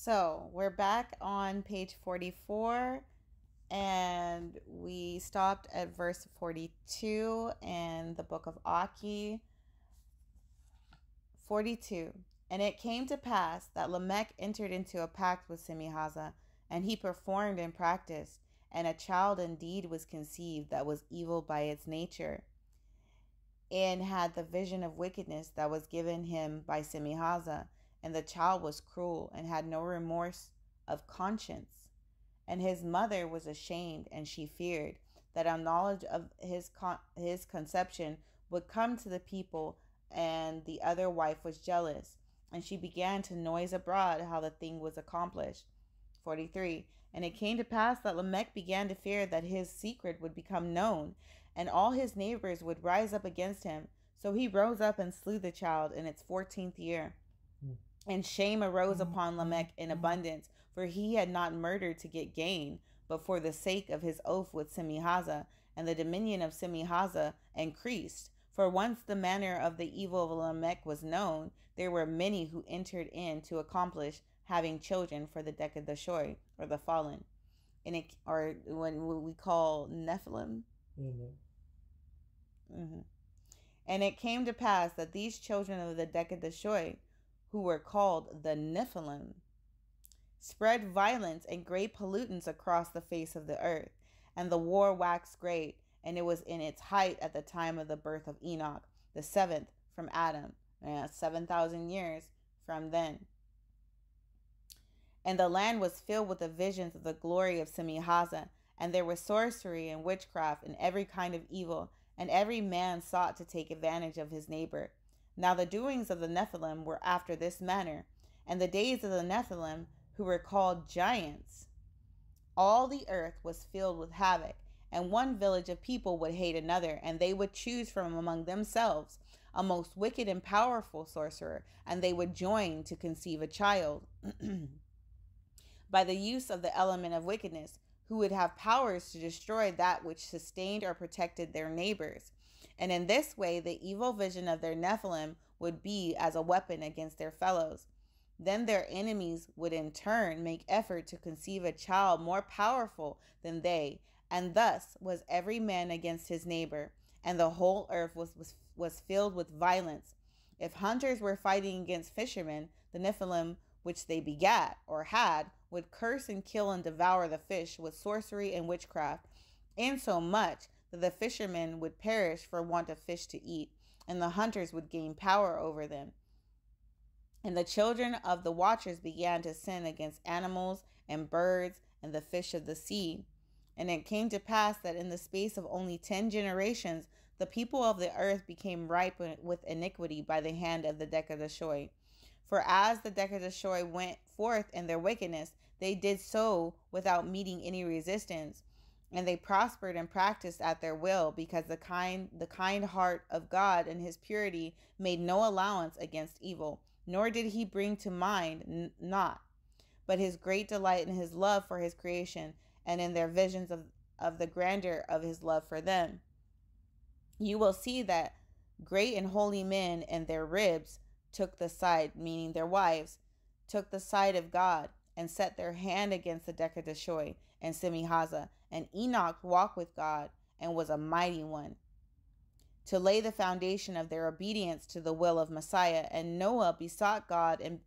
So we're back on page 44, and we stopped at verse 42 in the book of Achee. 42. And it came to pass that Lamech entered into a pact with Semihaza, and he performed and practiced, and a child indeed was conceived that was evil by its nature, and had the vision of wickedness that was given him by Semihaza, and the child was cruel and had no remorse of conscience. And his mother was ashamed, and she feared that a knowledge of his conception would come to the people, and the other wife was jealous, and she began to noise abroad how the thing was accomplished. 43. And it came to pass that Lamech began to fear that his secret would become known, and all his neighbors would rise up against him. So he rose up and slew the child in its 14th year. And shame arose upon Lamech in abundance, for he had not murdered to get gain, but for the sake of his oath with Semihaza, and the dominion of Semihaza increased. For once the manner of the evil of Lamech was known, there were many who entered in to accomplish having children for the Dekadashoi, or the fallen, or what we call Nephilim. And it came to pass that these children of the Dekadashoi, who were called the Nephilim, spread violence and great pollutance across the face of the earth, and the war waxed great, and it was in its height at the time of the birth of Enoch, the 7th from Adam, 7,000 years from then. And the land was filled with the visions of the glory of Semihaza, and there was sorcery and witchcraft and every kind of evil, and every man sought to take advantage of his neighbor. Now the doings of the Nephilim were after this manner, and the days of the Nephilim, who were called giants. All the earth was filled with havoc, and one village of people would hate another, and they would choose from among themselves a most wicked and powerful sorcerer, and they would join to conceive a child by the use of the element of wickedness, who would have powers to destroy that which sustained or protected their neighbors. And in this way, the evil vision of their Nephilim would be as a weapon against their fellows. Then their enemies would in turn make effort to conceive a child more powerful than they, and thus was every man against his neighbor, and the whole earth was filled with violence. If hunters were fighting against fishermen, the Nephilim which they begat or had would curse and kill and devour the fish with sorcery and witchcraft, insomuch that the fishermen would perish for want of fish to eat, and the hunters would gain power over them. And the children of the watchers began to sin against animals and birds and the fish of the sea. And it came to pass that in the space of only 10 generations, the people of the earth became ripe with iniquity by the hand of the Dekadashoi. For as the Dekadashoi went forth in their wickedness, they did so without meeting any resistance, and they prospered and practiced at their will, because the kind heart of God and his purity made no allowance against evil, nor did he bring to mind naught but his great delight in his love for his creation, and in their visions of the grandeur of his love for them. You will see that great and holy men and their ribs took the side, meaning their wives, took the side of God, and set their hand against the Dekadashoi and Semihaza. And Enoch walked with God, and was a mighty one, to lay the foundation of their obedience to the will of Messiah. And Noah besought God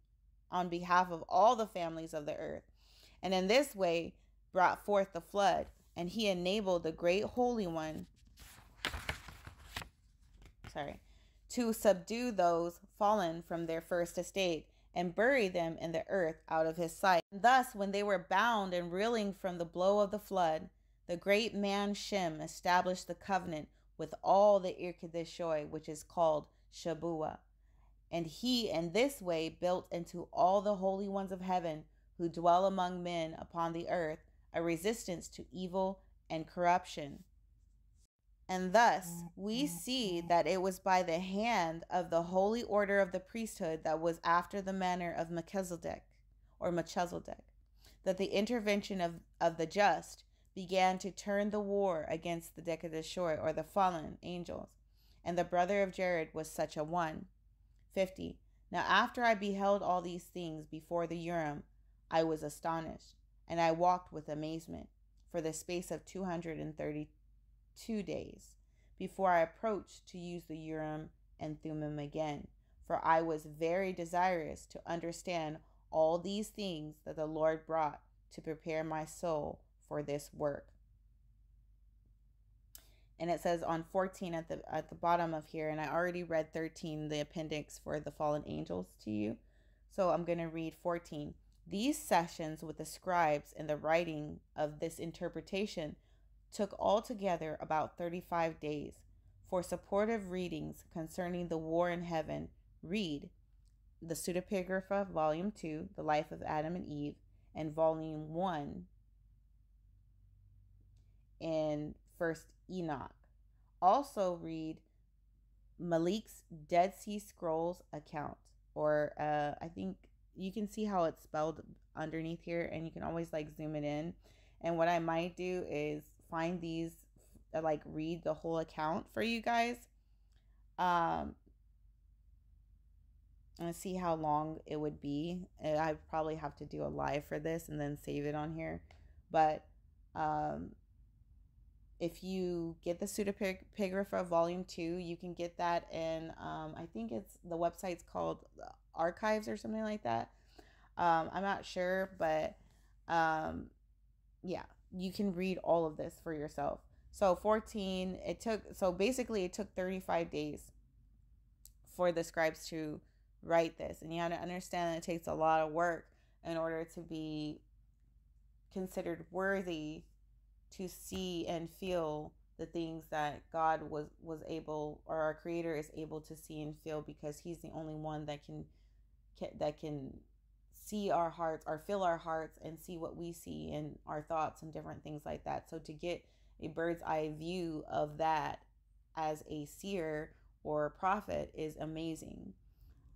on behalf of all the families of the earth, and in this way brought forth the flood. And he enabled the great Holy One to subdue those fallen from their first estate, and bury them in the earth out of his sight. And thus, when they were bound and reeling from the blow of the flood, the great man Shem established the covenant with all the Irkadeshoi, which is called Shabua. And he in this way built into all the holy ones of heaven, who dwell among men upon the earth, a resistance to evil and corruption. And thus we see that it was by the hand of the holy order of the priesthood that was after the manner of Melchizedek, that the intervention of the just began to turn the war against the Dekadashoi, or the fallen angels. And the brother of Jared was such a one. 50. Now after I beheld all these things before the Urim, I was astonished, and I walked with amazement for the space of 232 days before I approached to use the Urim and Thummim again, for I was very desirous to understand all these things that the Lord brought to prepare my soul for this work. And it says on 14 at the bottom of here, and I already read 13, the appendix for the fallen angels, to you. So I'm going to read 14. These sessions with the scribes and the writing of this interpretation took altogether about 35 days. For supportive readings concerning the war in heaven, read the Pseudepigrapha, Volume 2, The Life of Adam and Eve, and Volume 1 in First Enoch. Also read Malik's Dead Sea Scrolls account, or I think you can see how it's spelled underneath here, and you can always like zoom it in. And what I might do is find these, like read the whole account for you guys, and see how long it would be. I probably have to do a live for this and then save it on here, but if you get the Pseudepigrapha Volume 2, you can get that in, I think it's, the website's called Archives or something like that. I'm not sure, but yeah, you can read all of this for yourself. So 14, basically it took 35 days for the scribes to write this. And you have to understand that it takes a lot of work in order to be considered worthy to see and feel the things that God was able, or our Creator is able to see and feel, because He's the only one that can see our hearts, or feel our hearts, and see what we see and our thoughts and different things like that. So to get a bird's eye view of that as a seer or prophet is amazing.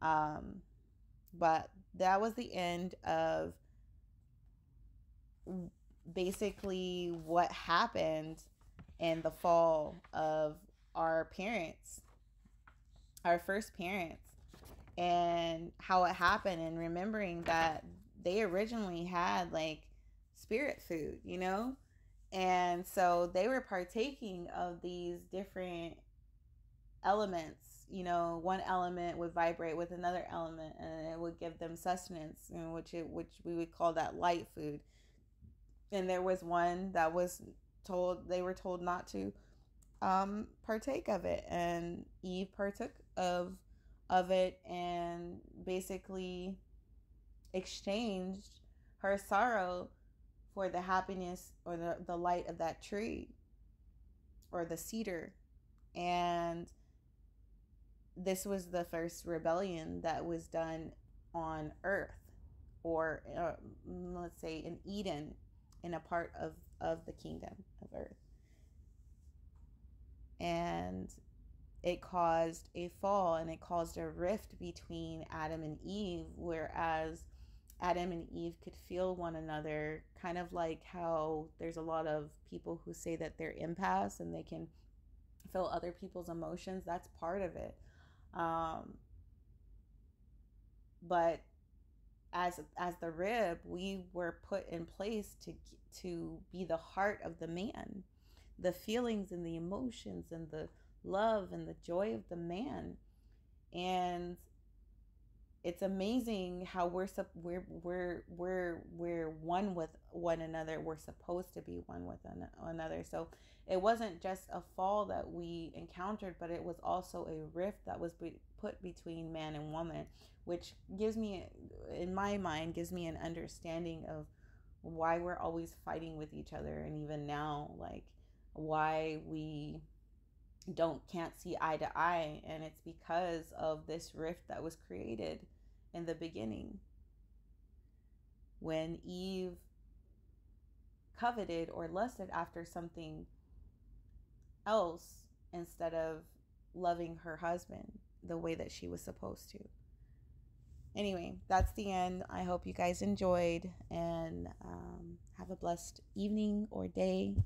But that was the end of basically what happened in the fall of our parents, our first parents, and how it happened, and remembering that they originally had like spirit food, and so they were partaking of these different elements. One element would vibrate with another element, and it would give them sustenance, which we would call that light food. And there was one that they were told not to partake of it, and Eve partook of it, and basically exchanged her sorrow for the happiness or the light of that tree, or the cedar. And this was the first rebellion that was done on earth, or let's say in Eden, in a part of the kingdom of earth. And it caused a fall, and it caused a rift between Adam and Eve, whereas Adam and Eve could feel one another, kind of like how there's a lot of people who say that they're empaths and they can feel other people's emotions. That's part of it. But as the rib, we were put in place to be the heart of the man, the feelings and the emotions and the love and the joy of the man. And it's amazing how we're one with one another. We're supposed to be one with another. So it wasn't just a fall that we encountered, but it was also a rift that was put between man and woman, which gives me, in my mind, gives me an understanding of why we're always fighting with each other, and even now, like why we can't see eye to eye. And it's because of this rift that was created in the beginning, when Eve coveted or lusted after something else instead of loving her husband the way that she was supposed to. Anyway, that's the end. I hope you guys enjoyed, and have a blessed evening or day.